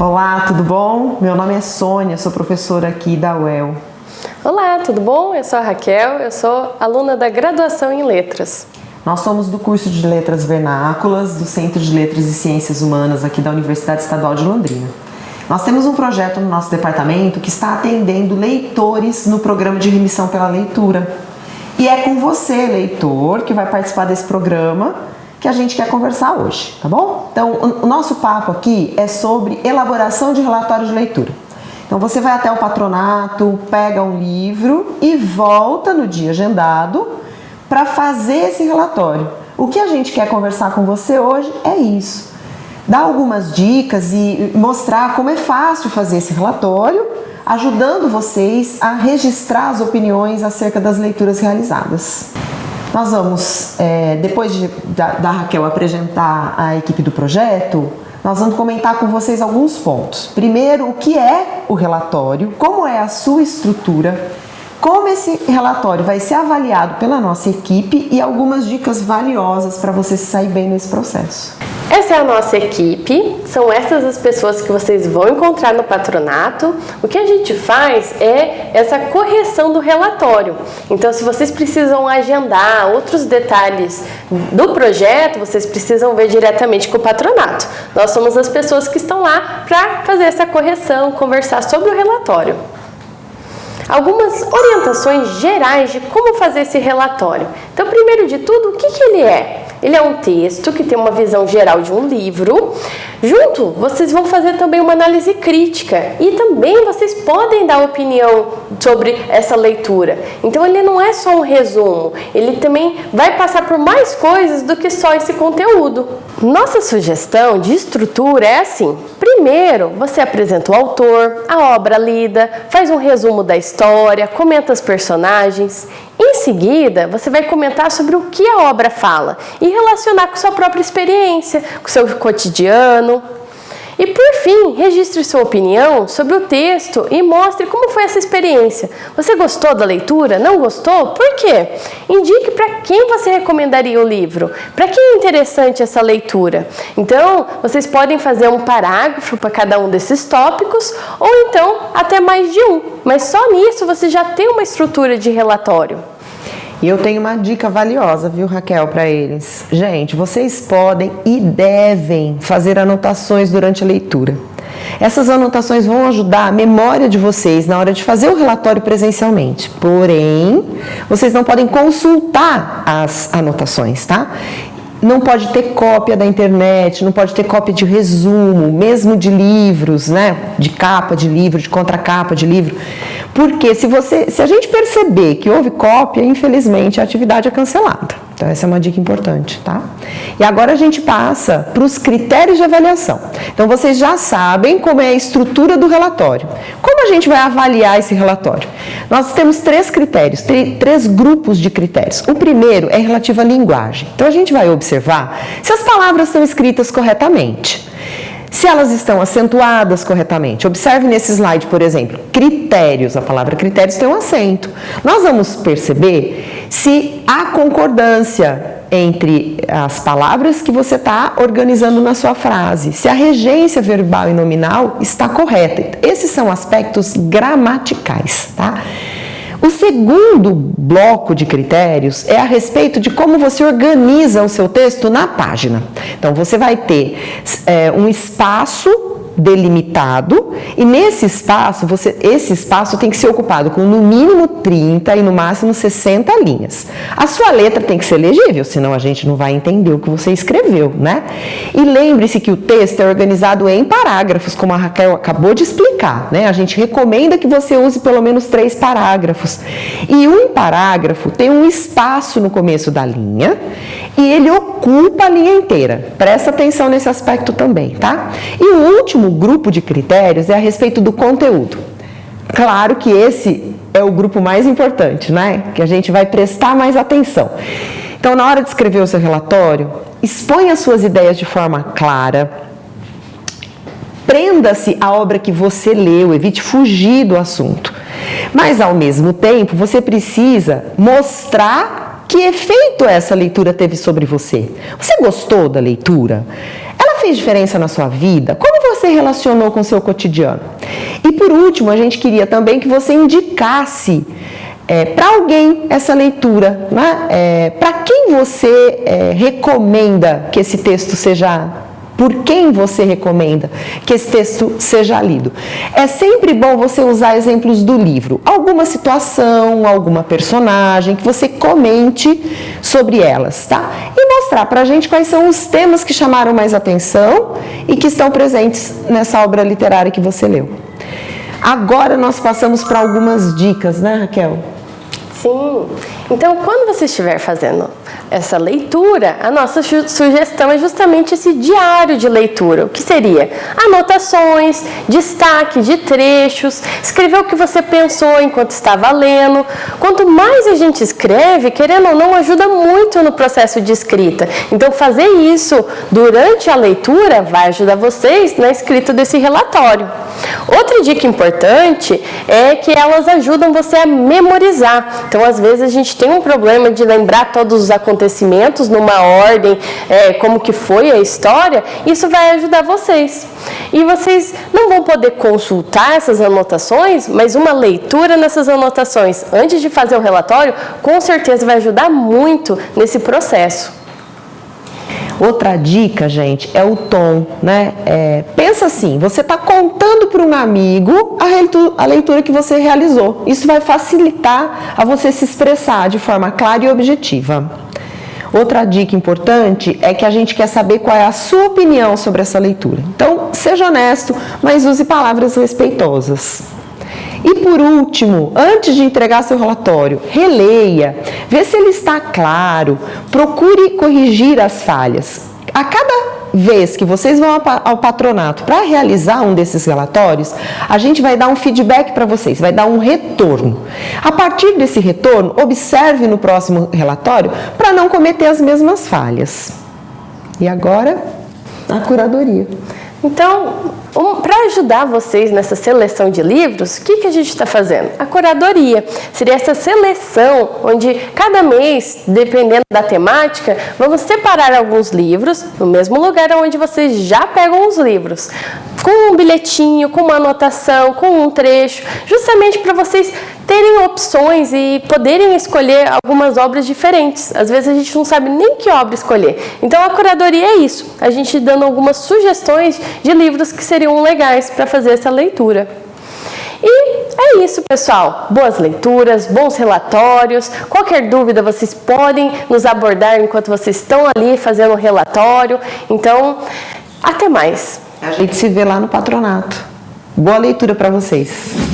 Olá, tudo bom? Meu nome é Sônia, sou professora aqui da UEL. Olá, tudo bom? Eu sou a Raquel, eu sou aluna da graduação em Letras. Nós somos do curso de Letras Vernáculas, do Centro de Letras e Ciências Humanas aqui da Universidade Estadual de Londrina. Nós temos um projeto no nosso departamento que está atendendo leitores no programa de remissão pela leitura. E é com você, leitor, que vai participar desse programa que a gente quer conversar hoje, tá bom? Então, o nosso papo aqui é sobre elaboração de relatório de leitura. Então, você vai até o patronato, pega um livro e volta no dia agendado para fazer esse relatório. O que a gente quer conversar com você hoje é isso. Dar algumas dicas e mostrar como é fácil fazer esse relatório, ajudando vocês a registrar as opiniões acerca das leituras realizadas. Nós vamos, depois da Raquel apresentar a equipe do projeto, nós vamos comentar com vocês alguns pontos. Primeiro, o que é o relatório, como é a sua estrutura, como esse relatório vai ser avaliado pela nossa equipe e algumas dicas valiosas para você sair bem nesse processo. Essa é a nossa equipe, são essas as pessoas que vocês vão encontrar no patronato. O que a gente faz é essa correção do relatório. Então, se vocês precisam agendar outros detalhes do projeto, vocês precisam ver diretamente com o patronato. Nós somos as pessoas que estão lá para fazer essa correção, conversar sobre o relatório. Algumas orientações gerais de como fazer esse relatório. Então, primeiro de tudo, o que ele é? Ele é um texto que tem uma visão geral de um livro. Junto, vocês vão fazer também uma análise crítica e também vocês podem dar opinião sobre essa leitura. Então, ele não é só um resumo, ele também vai passar por mais coisas do que só esse conteúdo. Nossa sugestão de estrutura é assim: primeiro, você apresenta o autor, a obra lida, faz um resumo da história, comenta os personagens. Em seguida, você vai comentar sobre o que a obra fala e relacionar com sua própria experiência, com seu cotidiano. E por fim, registre sua opinião sobre o texto e mostre como foi essa experiência. Você gostou da leitura? Não gostou? Por quê? Indique para quem você recomendaria o livro. Para quem é interessante essa leitura? Então, vocês podem fazer um parágrafo para cada um desses tópicos ou então até mais de um. Mas só nisso você já tem uma estrutura de relatório. E eu tenho uma dica valiosa, viu, Raquel, para eles. Gente, vocês podem e devem fazer anotações durante a leitura. Essas anotações vão ajudar a memória de vocês na hora de fazer o relatório presencialmente. Porém, vocês não podem consultar as anotações, tá? Não pode ter cópia da internet, não pode ter cópia de resumo, mesmo de livros, né? De capa de livro, de contracapa de livro. Porque se a gente perceber que houve cópia, infelizmente a atividade é cancelada. Então essa é uma dica importante, tá? E agora a gente passa para os critérios de avaliação. Então vocês já sabem como é a estrutura do relatório. Como a gente vai avaliar esse relatório? Nós temos três critérios, três grupos de critérios. O primeiro é relativo à linguagem. Então a gente vai observar se as palavras estão escritas corretamente. Se elas estão acentuadas corretamente. Observe nesse slide, por exemplo, critérios. A palavra critérios tem um acento. Nós vamos perceber se há concordância entre as palavras que você está organizando na sua frase, se a regência verbal e nominal está correta. Esses são aspectos gramaticais, tá? O segundo bloco de critérios é a respeito de como você organiza o seu texto na página. Então, você vai ter um espaço delimitado e nesse espaço, esse espaço tem que ser ocupado com no mínimo 30 e no máximo 60 linhas. A sua letra tem que ser legível, senão a gente não vai entender o que você escreveu, né? E lembre-se que o texto é organizado em parágrafos, como a Raquel acabou de explicar, né? A gente recomenda que você use pelo menos 3 parágrafos. E um parágrafo tem um espaço no começo da linha e ele ocupa a linha inteira. Presta atenção nesse aspecto também, tá? E o último grupo de critérios é a respeito do conteúdo. Claro que esse é o grupo mais importante, né? Que a gente vai prestar mais atenção. Então, na hora de escrever o seu relatório, exponha as suas ideias de forma clara, prenda-se à obra que você leu, evite fugir do assunto. Mas, ao mesmo tempo, você precisa mostrar que efeito essa leitura teve sobre você. Você gostou da leitura? Ela fez diferença na sua vida? Como você você relacionou com o seu cotidiano? E por último, a gente queria também que você indicasse para alguém essa leitura, né? Para quem você recomenda que esse texto seja, por quem você recomenda que esse texto seja lido. É sempre bom você usar exemplos do livro, alguma situação, alguma personagem, que você comente sobre elas, tá? E mostrar pra gente quais são os temas que chamaram mais atenção e que estão presentes nessa obra literária que você leu. Agora nós passamos para algumas dicas, né, Raquel? Sim. Então, quando você estiver fazendo essa leitura, a nossa sugestão é justamente esse diário de leitura. O que seria? Anotações, destaque de trechos, escrever o que você pensou enquanto estava lendo. Quanto mais a gente escreve, querendo ou não, ajuda muito no processo de escrita. Então, fazer isso durante a leitura vai ajudar vocês na escrita desse relatório. Outra dica importante é que elas ajudam você a memorizar. Então, às vezes, a gente tem um problema de lembrar todos os acontecimentos numa ordem, como que foi a história. Isso vai ajudar vocês. E vocês não vão poder consultar essas anotações, mas uma leitura nessas anotações antes de fazer o relatório, com certeza vai ajudar muito nesse processo. Outra dica, gente, é o tom, né? Pensa assim, você está contando para um amigo a leitura que você realizou. Isso vai facilitar a você se expressar de forma clara e objetiva. Outra dica importante é que a gente quer saber qual é a sua opinião sobre essa leitura. Então, seja honesto, mas use palavras respeitosas. E por último, antes de entregar seu relatório, releia, vê se ele está claro, procure corrigir as falhas. A cada vez que vocês vão ao patronato para realizar um desses relatórios, a gente vai dar um feedback para vocês, vai dar um retorno. A partir desse retorno, observe no próximo relatório para não cometer as mesmas falhas. E agora, a curadoria. Então, para ajudar vocês nessa seleção de livros, o que a gente está fazendo? A curadoria seria essa seleção onde cada mês, dependendo da temática, vamos separar alguns livros no mesmo lugar onde vocês já pegam os livros, com um bilhetinho, com uma anotação, com um trecho, justamente para vocês terem opções e poderem escolher algumas obras diferentes. Às vezes a gente não sabe nem que obra escolher. Então a curadoria é isso, a gente dando algumas sugestões de livros que seriam legais para fazer essa leitura. E é isso, pessoal. Boas leituras, bons relatórios. Qualquer dúvida vocês podem nos abordar enquanto vocês estão ali fazendo o relatório. Então, até mais. A gente se vê lá no patronato. Boa leitura para vocês.